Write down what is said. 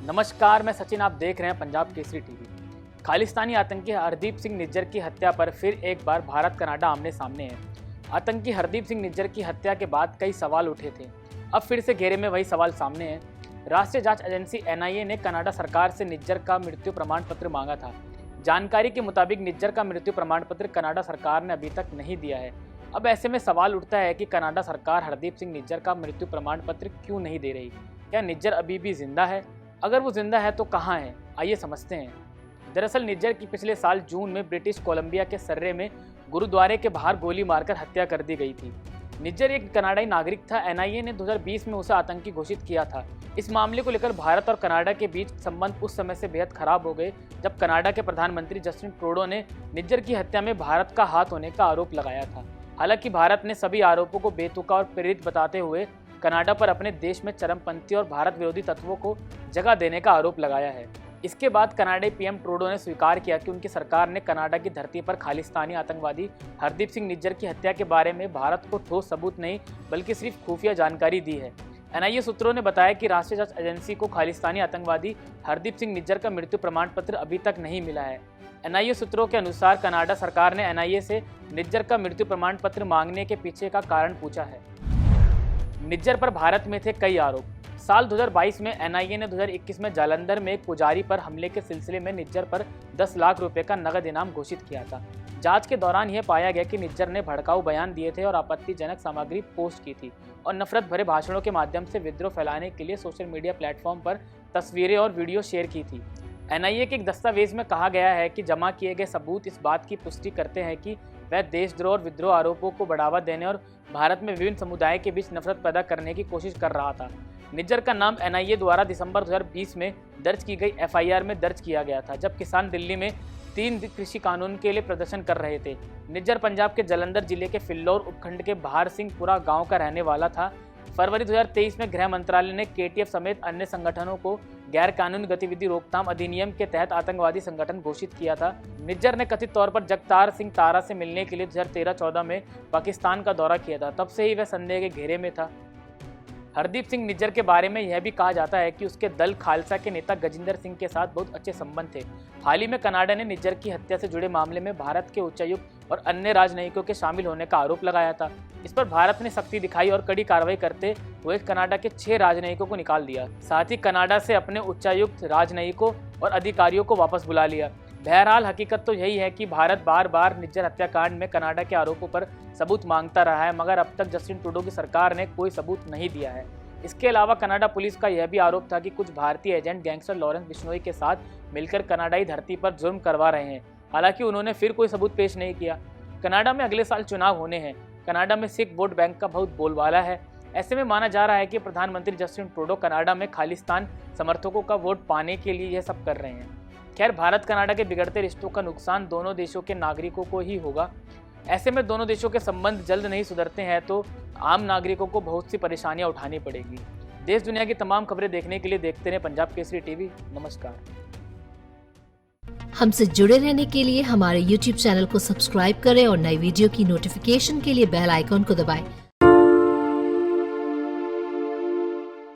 नमस्कार, मैं सचिन। आप देख रहे हैं पंजाब केसरी टीवी। खालिस्तानी आतंकी हरदीप सिंह निज्जर की हत्या पर फिर एक बार भारत कनाडा आमने सामने है। आतंकी हरदीप सिंह निज्जर की हत्या के बाद कई सवाल उठे थे। अब फिर से घेरे में वही सवाल सामने हैं। राष्ट्रीय जांच एजेंसी NIA ने कनाडा सरकार से निज्जर का मृत्यु प्रमाण पत्र मांगा था। जानकारी के मुताबिक निज्जर का मृत्यु प्रमाण पत्र कनाडा सरकार ने अभी तक नहीं दिया है। अब ऐसे में सवाल उठता है कि कनाडा सरकार हरदीप सिंह निज्जर का मृत्यु प्रमाण पत्र क्यों नहीं दे रही। क्या निज्जर अभी भी जिंदा है? अगर वो जिंदा है तो कहाँ है, आइए समझते हैं। दरअसल निज्जर की पिछले साल जून में ब्रिटिश कोलंबिया के सर्रे में गुरुद्वारे के बाहर गोली मारकर हत्या कर दी गई थी। निज्जर एक कनाडाई नागरिक था। NIA ने 2020 में उसे आतंकी घोषित किया था। इस मामले को लेकर भारत और कनाडा के बीच संबंध उस समय से बेहद खराब हो गए जब कनाडा के प्रधानमंत्री जस्टिन ट्रूडो ने निज्जर की हत्या में भारत का हाथ होने का आरोप लगाया था। हालांकि भारत ने सभी आरोपों को बेतुका और प्रेरित बताते हुए कनाडा पर अपने देश में चरमपंथी और भारत विरोधी तत्वों को जगह देने का आरोप लगाया है। इसके बाद कनाडाई PM ट्रूडो ने स्वीकार किया कि उनकी सरकार ने कनाडा की धरती पर खालिस्तानी आतंकवादी हरदीप सिंह निज्जर की हत्या के बारे में भारत को ठोस सबूत नहीं बल्कि सिर्फ खुफिया जानकारी दी है। NIA सूत्रों ने बताया कि राष्ट्रीय जांच एजेंसी को खालिस्तानी आतंकवादी हरदीप सिंह निज्जर का मृत्यु प्रमाण पत्र अभी तक नहीं मिला है। NIA सूत्रों के अनुसार कनाडा सरकार ने NIA से निज्जर का मृत्यु प्रमाण पत्र मांगने के पीछे का कारण पूछा है। निज्जर पर भारत में थे कई आरोप। साल 2022 में NIA ने 2021 में जालंधर में एक पुजारी पर हमले के सिलसिले में निज्जर पर 10 लाख रुपए का नगद इनाम घोषित किया था। जांच के दौरान यह पाया गया कि निज्जर ने भड़काऊ बयान दिए थे और आपत्तिजनक सामग्री पोस्ट की थी और नफरत भरे भाषणों के माध्यम से विद्रोह फैलाने के लिए सोशल मीडिया प्लेटफॉर्म पर तस्वीरें और वीडियो शेयर की थी। NIA के एक दस्तावेज में कहा गया है कि जमा किए गए सबूत इस बात की पुष्टि करते हैं कि वह देशद्रोह और विद्रोह आरोपों को बढ़ावा देने और भारत में विभिन्न समुदायों के बीच नफरत पैदा करने की कोशिश कर रहा था। निज्जर का नाम NIA द्वारा दिसंबर 2020 में दर्ज की गई FIR में दर्ज किया गया था, जब किसान दिल्ली में 3 कृषि कानून के लिए प्रदर्शन कर रहे थे। निज्जर पंजाब के जालंधर जिले के फिल्लौर उपखंड के बहार सिंहपुरा गाँव का रहने वाला था। फरवरी 2023 में गृह मंत्रालय ने KTF समेत अन्य संगठनों को गैर कानूनी गतिविधि रोकथाम अधिनियम के तहत आतंकवादी संगठन घोषित किया था। निज्जर ने कथित तौर पर जगतार सिंह तारा से मिलने के लिए 2013-14 में पाकिस्तान का दौरा किया था। तब से ही वह संदेह के घेरे में था। हरदीप सिंह निज्जर के बारे में यह भी कहा जाता है कि उसके दल खालसा के नेता गजिंदर सिंह के साथ बहुत अच्छे संबंध थे। हाल ही में कनाडा ने निज्जर की हत्या से जुड़े मामले में भारत के उच्चायुक्त और अन्य राजनयिकों के शामिल होने का आरोप लगाया था। इस पर भारत ने सख्ती दिखाई और कड़ी कार्रवाई करते हुए कनाडा के 6 राजनयिकों को निकाल दिया। साथ ही कनाडा से अपने उच्चायुक्त, राजनयिकों और अधिकारियों को वापस बुला लिया। बहरहाल हकीकत तो यही है कि भारत बार बार निज्जर हत्याकांड में कनाडा के आरोपों पर सबूत मांगता रहा है, मगर अब तक जस्टिन ट्रूडो की सरकार ने कोई सबूत नहीं दिया है। इसके अलावा कनाडा पुलिस का यह भी आरोप था कि कुछ भारतीय एजेंट गैंगस्टर लॉरेंस बिश्नोई के साथ मिलकर कनाडाई धरती पर जुर्म करवा रहे हैं। हालांकि उन्होंने फिर कोई सबूत पेश नहीं किया। कनाडा में अगले साल चुनाव होने हैं। कनाडा में सिख वोट बैंक का बहुत बोलबाला है। ऐसे में माना जा रहा है कि प्रधानमंत्री जस्टिन ट्रूडो कनाडा में खालिस्तान समर्थकों का वोट पाने के लिए यह सब कर रहे हैं। खैर, भारत कनाडा के बिगड़ते रिश्तों का नुकसान दोनों देशों के नागरिकों को ही होगा। ऐसे में दोनों देशों के संबंध जल्द नहीं सुधरते हैं तो आम नागरिकों को बहुत सी परेशानियां उठानी पड़ेगी। देश दुनिया की तमाम खबरें देखने के लिए देखते रहें पंजाब केसरी टीवी। नमस्कार। हमसे जुड़े रहने के लिए हमारे YouTube चैनल को सब्सक्राइब करें और नई वीडियो की नोटिफिकेशन के लिए बेल आइकॉन को दबाएं।